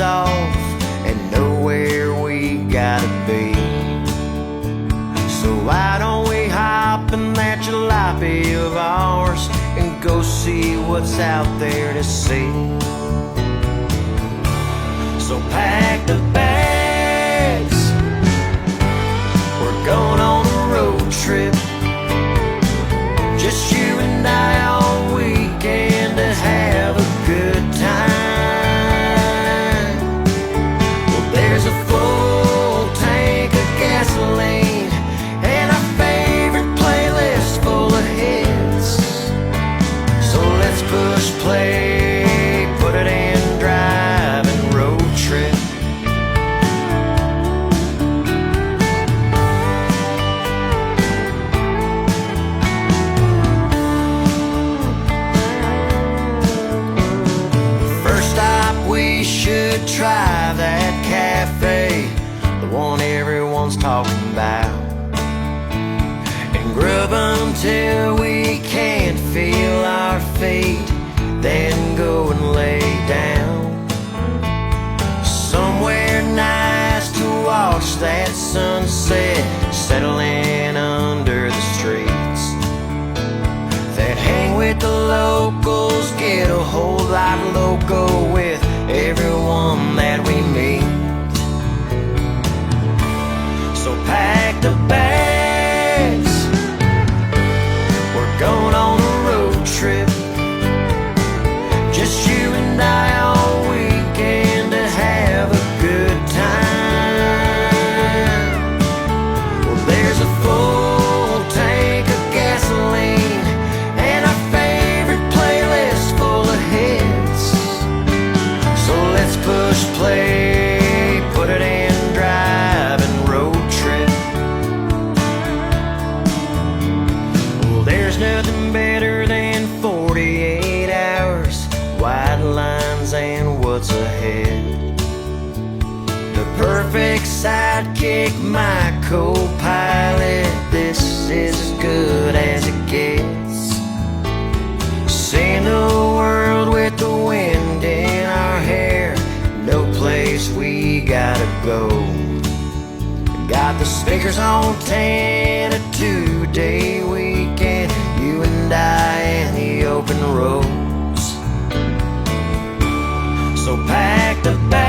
days off and know where we gotta be. So why don't we hop in that jalopy of ours and go see what's out there to see? So pack the bags, we're going on a road trip. Just you and I all weekend to have a good time. Well, there's a full tank of gasoline and our favorite playlist full of hits. So let's push play, put it in drive and road trip. We should try that cafe, the one everyone's talking about, and grub until we can't feel our feet, then go and lay down somewhere nice to watch that sunset settling under the streets, that hang with the locals, get a whole lot loco with everyone that we meet. So pack the bags, we're going on a road trip. Just you and I all weekend to have a good time. Well, there's a full tank of gasoline and our favorite playlist full of hits. So let's push play, put it in drive and road trip. Well, there's nothing better than 48 hours, white lines and what's ahead. The perfect sidekick, my co-pilot, this is as good as it gets. Seeing the world with the wind in our hair, no place we gotta go. Got the speakers on 10, a 2-day weekend, you and I in the open roads. So pack the bag,